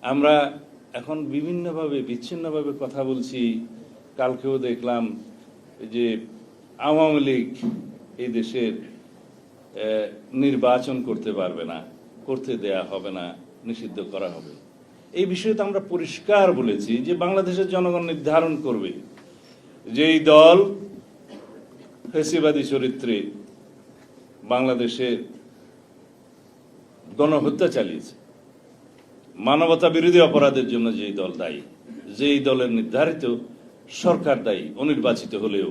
আমরা এখন বিভিন্নভাবে বিচ্ছিন্নভাবে কথা বলছি। কালকেও দেখলাম যে আওয়ামী লীগ এই দেশের নির্বাচন করতে পারবে না, করতে দেয়া হবে না, নিষিদ্ধ করা হবে। এই বিষয়ে তো আমরা পরিষ্কার বলেছি যে বাংলাদেশের জনগণ নির্ধারণ করবে যেই দল ফ্যাসিবাদী চরিত্রে বাংলাদেশে গণহত্যা চালিয়েছে, মানবতা বিরোধী অপরাধের জন্য যেই দল দায়ী, যেই দলের নির্ধারিত সরকার দায়ী অনির্বাচিত হলেও,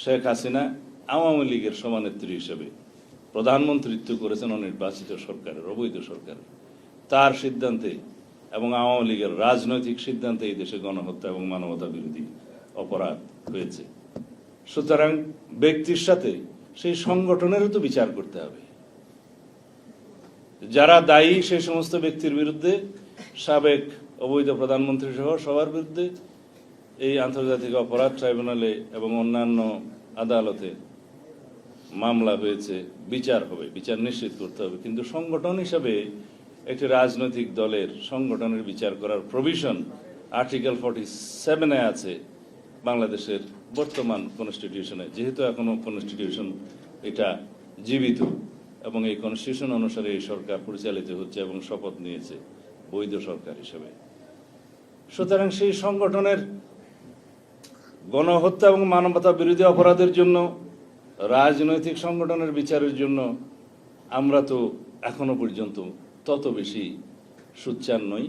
শেখ হাসিনা আওয়ামী লীগের সভানেত্রী হিসেবে প্রধানমন্ত্রিত্ব করেছেন অনির্বাচিত সরকারের, অবৈধ সরকারের, তার সিদ্ধান্তে এবং আওয়ামী লীগের রাজনৈতিক সিদ্ধান্তে এই দেশে গণহত্যা এবং মানবতা বিরোধী অপরাধ হয়েছে। সুতরাং ব্যক্তির সাথে সেই সংগঠনেরও তো বিচার করতে হবে। যারা দায়ী সেই সমস্ত ব্যক্তির বিরুদ্ধে, সাবেক অবৈধ প্রধানমন্ত্রী সহ সবার বিরুদ্ধে এই আন্তর্জাতিক অপরাধ ট্রাইব্যুনালে এবং অন্যান্য আদালতে মামলা হয়েছে, বিচার হবে, বিচার নিশ্চিত করতে হবে। কিন্তু সংগঠন হিসাবে একটি রাজনৈতিক দলের সংগঠনের বিচার করার প্রভিশন আর্টিকেল 47-এ আছে বাংলাদেশের বর্তমান কনস্টিটিউশনে। যেহেতু এখনো কনস্টিটিউশন এটা জীবিত এবং এই কনস্টিটিউশন অনুসারে এই সরকার পরিচালিত হচ্ছে এবং শপথ নিয়েছে বৈধ সরকার হিসেবে। সুতরাং সেই সংগঠনের গণহত্যা এবং মানবতা বিরোধী অপরাধের জন্য, রাজনৈতিক সংগঠনের বিচারের জন্য আমরা তো এখনো পর্যন্ত তত বেশি সোচ্চার নই,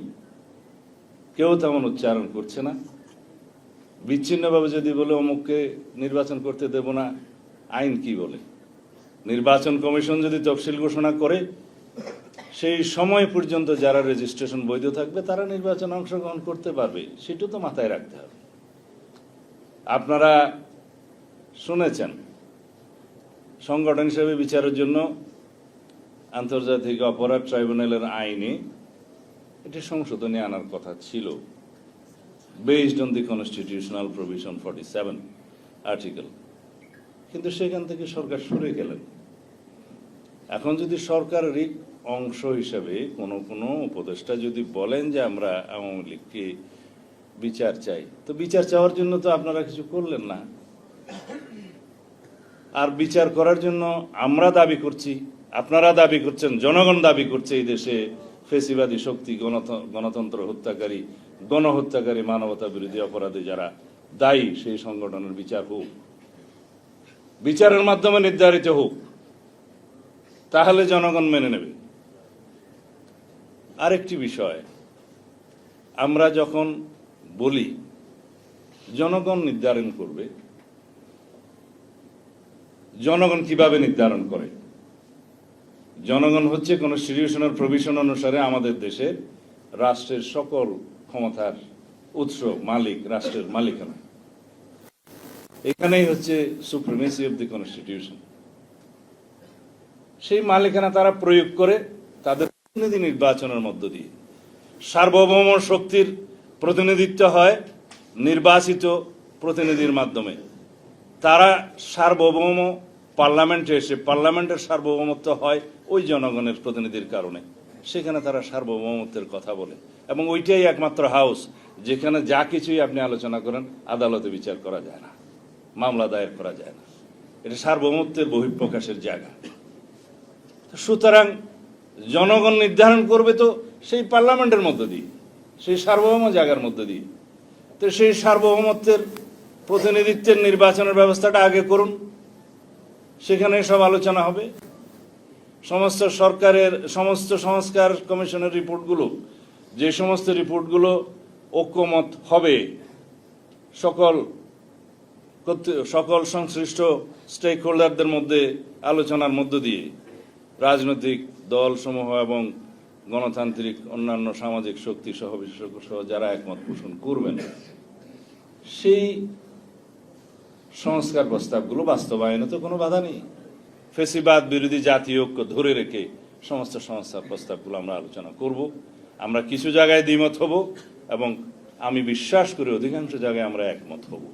কেউ তেমন উচ্চারণ করছে না। বিচ্ছিন্নভাবে যদি বলে অমুককে নির্বাচন করতে দেব না, আইন কি বলে? নির্বাচন কমিশন যদি তফসিল ঘোষণা করে সেই সময় পর্যন্ত যারা রেজিস্ট্রেশন বৈধ থাকবে তারা নির্বাচনে অংশগ্রহণ করতে পারবে, সেটা তো মাথায় রাখতে হবে। আপনারা শুনেছেন সংগঠন হিসেবে বিচারের জন্য আন্তর্জাতিক অপরাধ ট্রাইব্যুনালের আইনে এটি সংশোধনী আনার কথা ছিল, based on the constitutional provision 47 article. কিন্তু সেখান থেকে সরকার সরে গেলেন। এখন যদি সরকারেরই অংশ হিসেবে কোনো উপদেষ্টা যদি বলেন যে আমরা আওয়ামী লীগকে বিচার চাই, তো বিচার চাওয়ার জন্য তো আপনারা কিছু করলেন না। আর বিচার করার জন্য আমরা দাবি করছি, আপনারা দাবি করছেন, জনগণ দাবি করছে এই দেশে ফ্যাসিবাদী শক্তি, গণতন্ত্র হত্যাকারী, গণহত্যাকারী, মানবতা বিরোধী অপরাধে যারা দায়ী সেই সংগঠনের বিচার হোক, বিচারের মাধ্যমে নির্ধারিত হোক, তাহলে জনগণ মেনে নেবে। আরেকটি বিষয়, আমরা যখন বলি জনগণ নির্ধারণ করবে, জনগণ কিভাবে নির্ধারণ করে? জনগণ হচ্ছে কনস্টিটিউশনাল প্রভিশন অনুসারে আমাদের দেশের রাষ্ট্রের সকল ক্ষমতার উৎস, মালিক, রাষ্ট্রের মালিকানা। এখানেই হচ্ছে সুপ্রিমেসি অব দি কনস্টিটিউশন। সেই মালিকানা তারা প্রয়োগ করে তাদের প্রতিনিধি নির্বাচনের মধ্য দিয়ে। সার্বভৌম শক্তির প্রতিনিধিত্ব হয় নির্বাচিত প্রতিনিধির মাধ্যমে। তারা সার্বভৌম পার্লামেন্টে এসে, পার্লামেন্টের সার্বভৌমত্ব হয় ওই জনগণের প্রতিনিধির কারণে। সেখানে তারা সার্বভৌমত্বের কথা বলে এবং ওইটাই একমাত্র হাউস যেখানে যা কিছুই আপনি আলোচনা করেন আদালতে বিচার করা যায় না, মামলা দায়ের করা যায় না। এটা সার্বভৌমত্বের বহিঃপ্রকাশের জায়গা। সুতরাং জনগণ নির্ধারণ করবে তো সেই পার্লামেন্টের মধ্য দিয়ে, সেই সার্বভৌম জায়গার মধ্য দিয়ে। তো সেই সার্বভৌমত্বের প্রতিনিধিত্বের নির্বাচনের ব্যবস্থাটা আগে করুন, সেখানে সব আলোচনা হবে। সমস্ত সরকারের সমস্ত সংস্কার কমিশনের রিপোর্টগুলো, যে সমস্ত রিপোর্টগুলো ঐক্যমত হবে সকল সংশ্লিষ্ট স্টেক হোল্ডারদের মধ্যে আলোচনার মধ্য দিয়ে, রাজনৈতিক দলসমূহ এবং গণতান্ত্রিক অন্যান্য সামাজিক শক্তি সহ বিশেষজ্ঞ সহ যারা একমত পোষণ করবেন, সেই সংস্কার প্রস্তাবগুলো বাস্তবায়নে তো কোনো বাধা নেই। ফ্যাসিবাদ বিরোধী জাতীয় ঐক্য ধরে রেখে সমস্ত সংস্কার প্রস্তাবগুলো আমরা আলোচনা করব। আমরা কিছু জায়গায় দ্বিমত হব এবং আমি বিশ্বাস করি অধিকাংশ জায়গায় আমরা একমত হব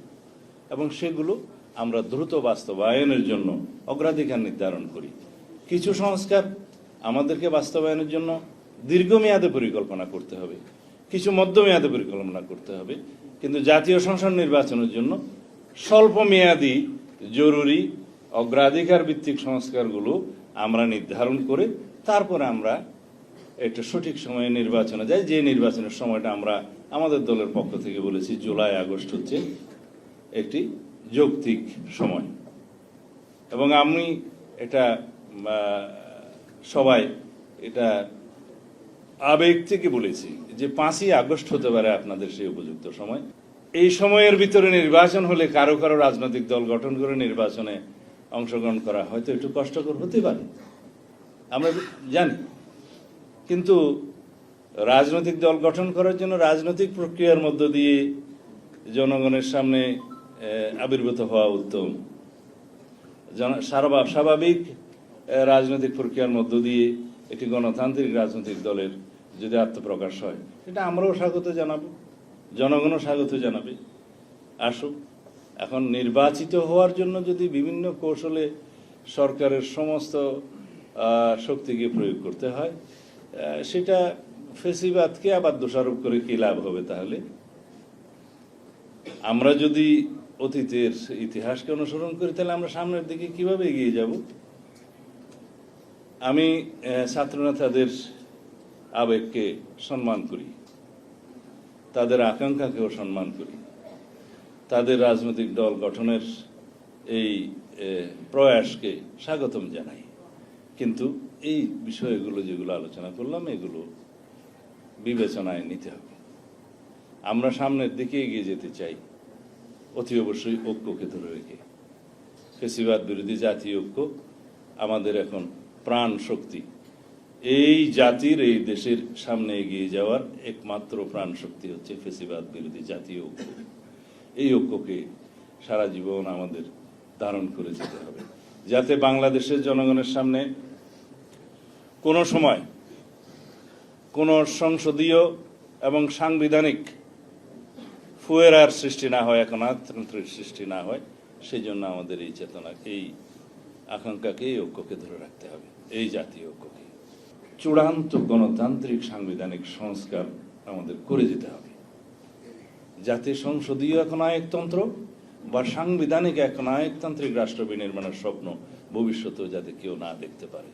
এবং সেগুলো আমরা দ্রুত বাস্তবায়নের জন্য অগ্রাধিকার নির্ধারণ করি। কিছু সংস্কার আমাদেরকে বাস্তবায়নের জন্য দীর্ঘমেয়াদে পরিকল্পনা করতে হবে, কিছু মধ্যমেয়াদে পরিকল্পনা করতে হবে, কিন্তু জাতীয় সংসদ নির্বাচনের জন্য স্বল্প মেয়াদী জরুরি অগ্রাধিকার ভিত্তিক সংস্কারগুলো আমরা নির্ধারণ করে তারপরে আমরা একটা সঠিক সময়ে নির্বাচনে যাই, যে নির্বাচনের সময়টা আমরা আমাদের দলের পক্ষ থেকে বলেছি জুলাই আগস্ট হচ্ছে একটি যৌক্তিক সময়। এবং আমি এটা সবাই এটা আবেগ থেকে বলেছি যে 5ই আগস্ট হতে পারে আপনাদের সেই উপযুক্ত সময়। এই সময়ের ভিতরে নির্বাচন হলে কারো কারো রাজনৈতিক দল গঠন করে নির্বাচনে অংশগ্রহণ করা হয়তো একটু কষ্টকর হতে পারে, আমরা জানি, কিন্তু রাজনৈতিক দল গঠন করার জন্য রাজনৈতিক প্রক্রিয়ার মধ্য দিয়ে জনগণের সামনে আবির্ভূত হওয়া উত্তম। স্বাভাবিক রাজনৈতিক প্রক্রিয়ার মধ্য দিয়ে একটি গণতান্ত্রিক রাজনৈতিক দলের যদি আত্মপ্রকাশ হয়, এটা আমরাও স্বাগত জানাবো, জনগণও স্বাগত জানাবে। আসুক, এখন নির্বাচিত হওয়ার জন্য যদি বিভিন্ন কৌশলে সরকারের সমস্ত শক্তিকে প্রয়োগ করতে হয়, সেটা ফেসিবাদকে আবার দোষারোপ করে কি লাভ হবে? তাহলে আমরা যদি অতীতের ইতিহাসকে অনুসরণ করি তাহলে আমরা সামনের দিকে কিভাবে এগিয়ে যাব? আমি ছাত্রনেতাদের আবেগকে সম্মান করি, তাদের আকাঙ্ক্ষাকেও সম্মান করি, তাদের রাজনৈতিক দল গঠনের এই প্রয়াসকে স্বাগতম জানাই, কিন্তু এই বিষয়গুলো যেগুলো আলোচনা করলাম এগুলো বিবেচনায় নিতে হবে। আমরা সামনের দিকে এগিয়ে যেতে চাই অতি অবশ্যই ঐক্যকে ধরে রেখে। ফেসিবাদ বিরোধী জাতীয় ঐক্য আমাদের এখন প্রাণ শক্তি। এই জাতির, এই দেশের সামনে এগিয়ে যাওয়ার একমাত্র প্রাণ শক্তি হচ্ছে ফেসিবাদ বিরোধী জাতীয় ঐক্য। এই ঐক্যকে সারা জীবন আমাদের ধারণ করে যেতে হবে, যাতে বাংলাদেশের জনগণের সামনে কোনো সময় কোনো সংসদীয় এবং সাংবিধানিক ফুয়েরার সৃষ্টি না হয়, একনায়কতন্ত্রের সৃষ্টি না হয়। সেই জন্য আমাদের এই চেতনা, এই আকাঙ্ক্ষাকে, এই ঐক্যকে ধরে রাখতে হবে, এই জাতীয় ঐক্যকে। চূড়ান্ত গণতান্ত্রিক সাংবিধানিক সংস্কার আমাদের করে যেতে হবে, যাতে সংসদীয় একনায়কতন্ত্র বা সাংবিধানিক একনায়কতান্ত্রিক রাষ্ট্র বিনির্মাণের স্বপ্ন ভবিষ্যতেও যাতে কেউ না দেখতে পারে।